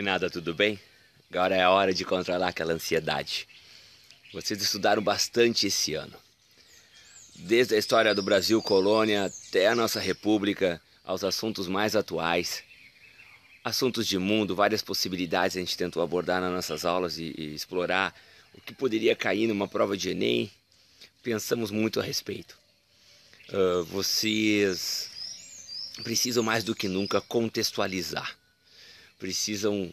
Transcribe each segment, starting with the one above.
Meninada, tudo bem? Agora é a hora de controlar aquela ansiedade. Vocês estudaram bastante esse ano. Desde a história do Brasil, colônia, até a nossa república, aos assuntos mais atuais. Assuntos de mundo, várias possibilidades a gente tentou abordar nas nossas aulas e explorar o que poderia cair numa prova de Enem. Pensamos muito a respeito. Vocês precisam mais do que nunca contextualizar. Precisam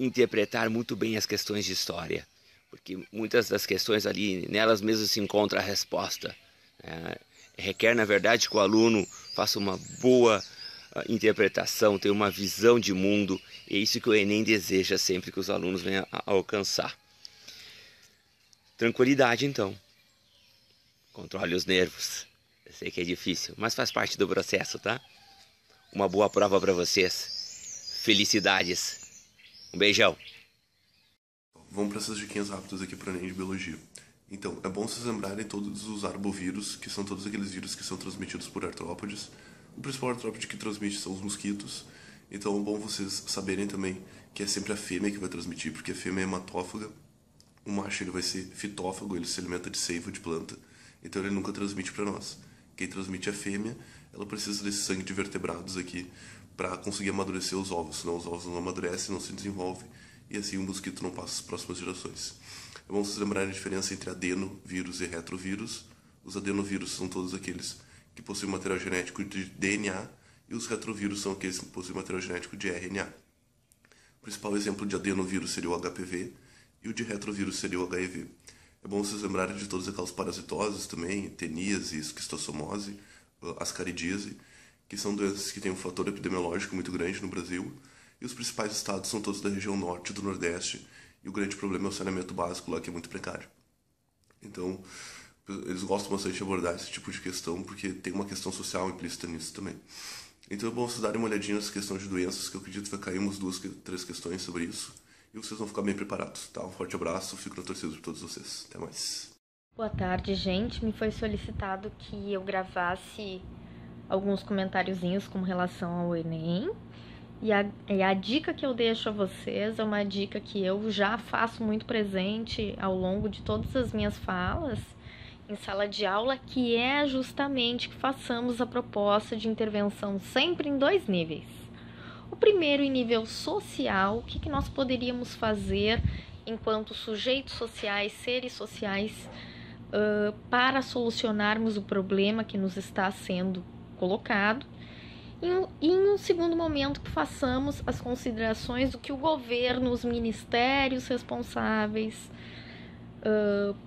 interpretar muito bem as questões de história, porque muitas das questões ali, nelas mesmas se encontra a resposta. Requer, na verdade, que o aluno faça uma boa interpretação, tenha uma visão de mundo, e é isso que o Enem deseja sempre que os alunos venham a alcançar. Tranquilidade, então. Controle os nervos. Eu sei que é difícil, mas faz parte do processo, tá? Uma boa prova para vocês. Felicidades. Um beijão. Vamos para essas diquinhas rápidas aqui para o Enem de Biologia. Então, é bom vocês lembrarem todos os arbovírus, que são todos aqueles vírus que são transmitidos por artrópodes. O principal artrópode que transmite são os mosquitos. Então é bom vocês saberem também que é sempre a fêmea que vai transmitir, porque a fêmea é hematófaga. O macho ele vai ser fitófago, ele se alimenta de seiva de planta. Então ele nunca transmite para nós. Quem transmite é a fêmea, ela precisa desse sangue de vertebrados aqui para conseguir amadurecer os ovos, senão os ovos não amadurecem, não se desenvolvem, e assim o mosquito não passa às próximas gerações. É bom vocês lembrarem a diferença entre adenovírus e retrovírus. Os adenovírus são todos aqueles que possuem material genético de DNA, e os retrovírus são aqueles que possuem material genético de RNA. O principal exemplo de adenovírus seria o HPV, e o de retrovírus seria o HIV. É bom vocês lembrarem de todas aquelas parasitoses também, teníase, esquistossomose, ascaridíase, que são doenças que têm um fator epidemiológico muito grande no Brasil, e os principais estados são todos da região norte e do nordeste, e o grande problema é o saneamento básico lá, que é muito precário. Então, eles gostam bastante de abordar esse tipo de questão, porque tem uma questão social implícita nisso também. Então é bom vocês darem uma olhadinha nessa questão de doenças, que eu acredito que vai cair umas 2, 3 questões sobre isso, e vocês vão ficar bem preparados, tá? Um forte abraço, fico na torcida por todos vocês. Até mais. Boa tarde, gente. Me foi solicitado que eu gravasse alguns comentáriozinhos com relação ao Enem. E a dica que eu deixo a vocês é uma dica que eu já faço muito presente ao longo de todas as minhas falas em sala de aula, que é justamente que façamos a proposta de intervenção sempre em 2 níveis. O primeiro, em nível social, o que nós poderíamos fazer enquanto sujeitos sociais, seres sociais, para solucionarmos o problema que nos está sendo colocado. E em um segundo momento que façamos as considerações do que o governo, os ministérios responsáveis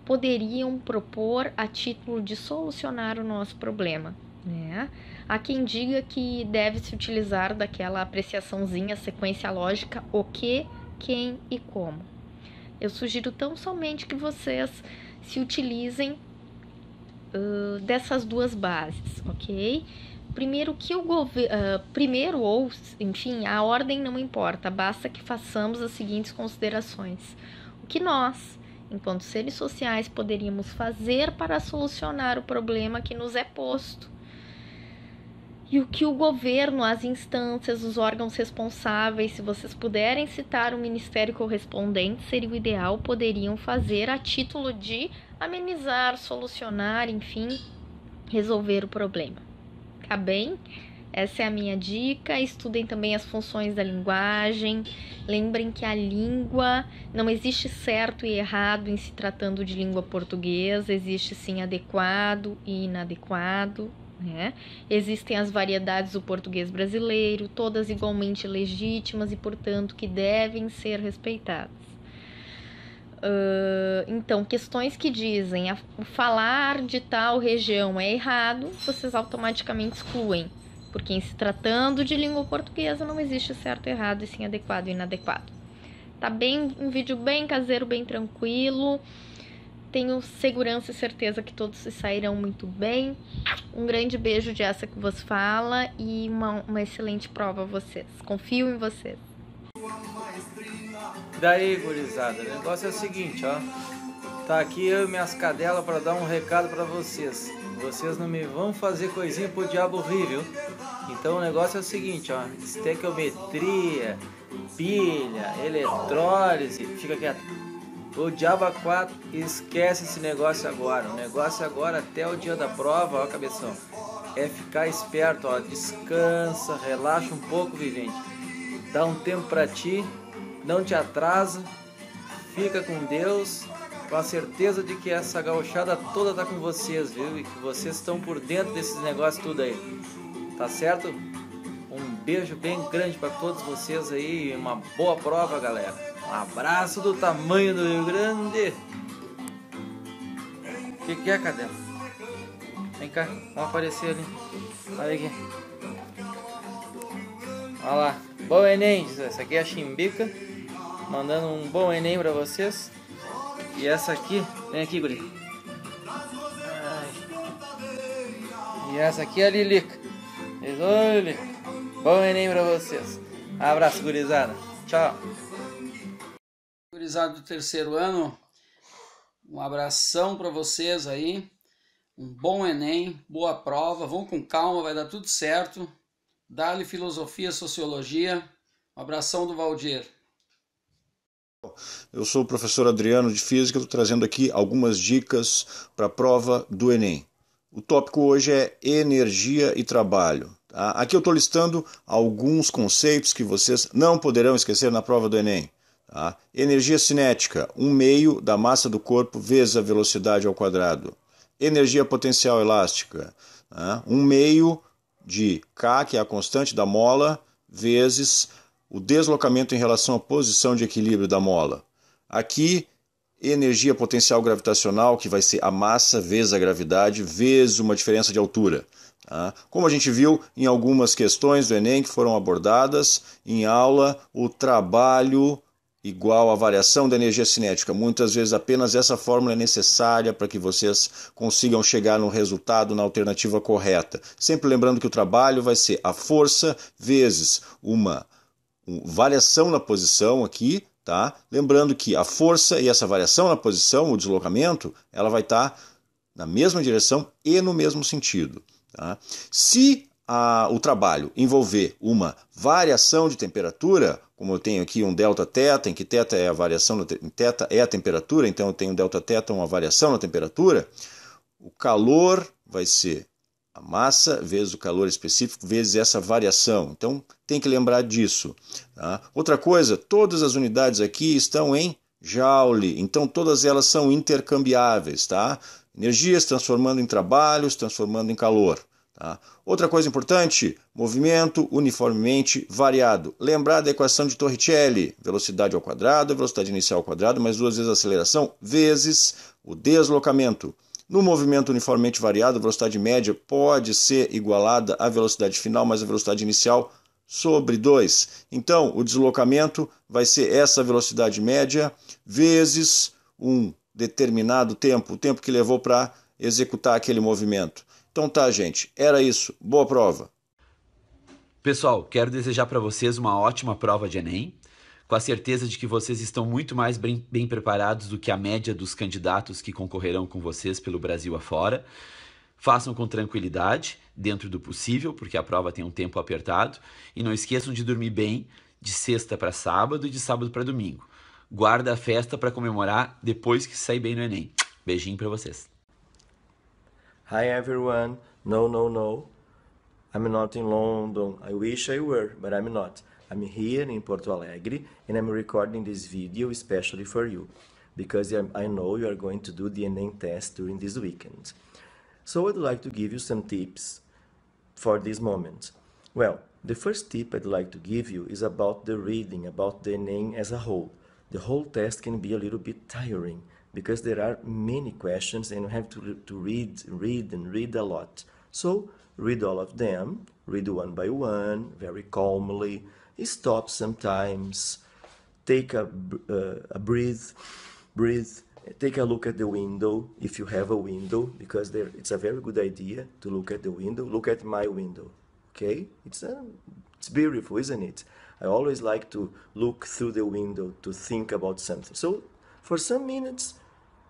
poderiam propor a título de solucionar o nosso problema, né? Há quem diga que deve-se utilizar daquela apreciaçãozinha, sequência lógica, o que, quem e como. Eu sugiro tão somente que vocês se utilizem dessas 2 bases, ok? Primeiro que o governo, ou enfim, a ordem não importa, basta que façamos as seguintes considerações. O que nós, enquanto seres sociais, poderíamos fazer para solucionar o problema que nos é posto. E o que o governo, as instâncias, os órgãos responsáveis, se vocês puderem citar o ministério correspondente, seria o ideal, poderiam fazer a título de amenizar, solucionar, enfim, resolver o problema. Tá bem? Essa é a minha dica. Estudem também as funções da linguagem. Lembrem que a língua não existe certo e errado em se tratando de língua portuguesa. Existe sim adequado e inadequado, né? Existem as variedades do português brasileiro, todas igualmente legítimas e, portanto, que devem ser respeitadas. Então, questões que dizem o falar de tal região é errado, vocês automaticamente excluem, porque em se tratando de língua portuguesa não existe certo e errado, e sim adequado e inadequado. Tá bem, um vídeo bem caseiro, bem tranquilo. Tenho segurança e certeza que todos se sairão muito bem. Um grande beijo de essa que vos fala e uma excelente prova a vocês. Confio em vocês. Daí, gurizada, o negócio é o seguinte, ó. Tá aqui eu e minhas cadelas para dar um recado para vocês. Vocês não me vão fazer coisinha pro diabo rir, viu? Então o negócio é o seguinte, ó. Estequiometria, pilha, eletrólise, fica quieto. O diabo a 4, esquece esse negócio agora. O negócio agora até o dia da prova, ó, cabeção, é ficar esperto, ó. Descansa, relaxa um pouco, vivente. Dá um tempo pra ti, não te atrasa, fica com Deus, com a certeza de que essa gauchada toda tá com vocês, viu? E que vocês estão por dentro desses negócios tudo aí. Tá certo? Um beijo bem grande para todos vocês aí e uma boa prova, galera. Um abraço do tamanho do Rio Grande. O que é, cadela? Vem cá, vamos aparecer ali. Olha aqui. Olha lá. Bom Enem. Essa aqui é a Chimbica. Mandando um bom Enem pra vocês. E essa aqui, vem aqui, guri. E essa aqui é a Lilica. Oi, Lilica. Bom Enem pra vocês. Abraço, gurizada. Tchau. Gurizada do terceiro ano, um abração para vocês aí, um bom Enem, boa prova, vão com calma, vai dar tudo certo, dá-lhe filosofia, sociologia, um abração do Valdir. Eu sou o professor Adriano de Física, estou trazendo aqui algumas dicas para a prova do Enem. O tópico hoje é energia e trabalho. Tá? Aqui eu estou listando alguns conceitos que vocês não poderão esquecer na prova do Enem. Tá? Energia cinética, 1/2 da massa do corpo vezes a velocidade ao quadrado. Energia potencial elástica, tá? 1/2 de K, que é a constante da mola, vezes o deslocamento em relação à posição de equilíbrio da mola. Aqui, energia potencial gravitacional, que vai ser a massa vezes a gravidade, vezes uma diferença de altura. Tá? Como a gente viu em algumas questões do Enem que foram abordadas em aula, o trabalho igual à variação da energia cinética. Muitas vezes apenas essa fórmula é necessária para que vocês consigam chegar no resultado na alternativa correta. Sempre lembrando que o trabalho vai ser a força vezes uma variação na posição aqui, tá? Lembrando que a força e essa variação na posição, o deslocamento, ela vai estar na mesma direção e no mesmo sentido. Tá? Se o trabalho envolver uma variação de temperatura, como eu tenho aqui um delta θ, em que θ é a variação, θ é a temperatura, então eu tenho delta θ, uma variação na temperatura, o calor vai ser a massa vezes o calor específico vezes essa variação. Então tem que lembrar disso. Tá? Outra coisa, todas as unidades aqui estão em Joule, então todas elas são intercambiáveis. Tá? Energias transformando em trabalhos, transformando em calor. Tá? Outra coisa importante, movimento uniformemente variado. Lembrar da equação de Torricelli, velocidade ao quadrado, velocidade inicial ao quadrado, mais 2 vezes a aceleração, vezes o deslocamento. No movimento uniformemente variado, a velocidade média pode ser igualada à velocidade final mais a velocidade inicial sobre 2. Então, o deslocamento vai ser essa velocidade média vezes um determinado tempo, o tempo que levou para executar aquele movimento. Então tá, gente, era isso. Boa prova. Pessoal, quero desejar para vocês uma ótima prova de Enem, com a certeza de que vocês estão muito mais bem preparados do que a média dos candidatos que concorrerão com vocês pelo Brasil afora. Façam com tranquilidade, dentro do possível, porque a prova tem um tempo apertado, e não esqueçam de dormir bem de sexta para sábado e de sábado para domingo. Guarda a festa para comemorar depois que sair bem no Enem. Beijinho para vocês. Hi everyone, no, I'm not in London, I wish I were, but I'm not. I'm here in Porto Alegre and I'm recording this video especially for you, because I know you are going to do the Enem test during this weekend. So I'd like to give you some tips for this moment? Well, the first tip I'd like to give you is about the reading, about the ENEM as a whole. The whole test can be a little bit tiring because there are many questions and you have to read a lot. So read all of them, read one by one, very calmly, stop sometimes, take a breathe, take a look at the window if you have a window, because it's a very good idea to look at the window. Look at my window, okay? It's beautiful, isn't it? I always like to look through the window to think about something. So for some minutes,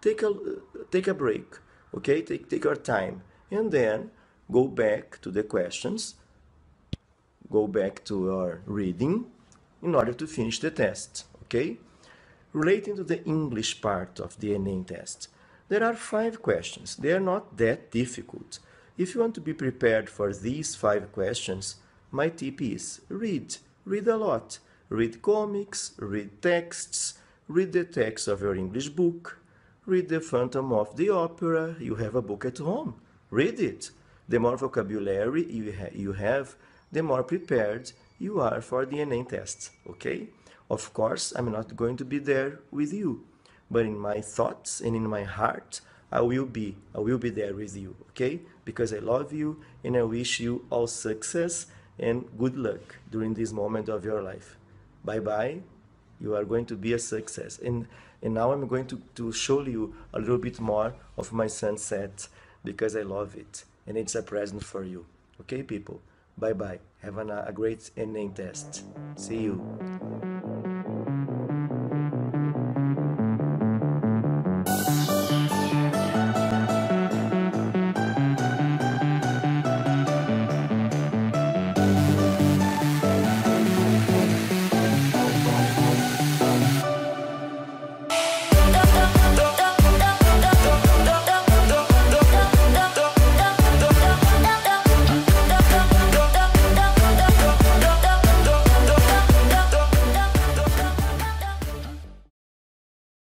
take a break, okay? Take your time, and then go back to the questions, go back to your reading in order to finish the test, okay? Relating to the English part of the ENEM test, there are 5 questions. They are not that difficult. If you want to be prepared for these 5 questions, my tip is read a lot. Read comics, read texts, read the text of your English book, read the Phantom of the Opera. You have a book at home. Read it. The more vocabulary you have, the more prepared you are for the ENEM test, okay? Of course, I'm not going to be there with you, but in my thoughts and in my heart, I will be there with you, okay? Because I love you and I wish you all success and good luck during this moment of your life. Bye-bye. You are going to be a success. And now I'm going to show you a little bit more of my sunset because I love it. And it's a present for you. Okay, people? Bye-bye. Have a great ENEM test. See you.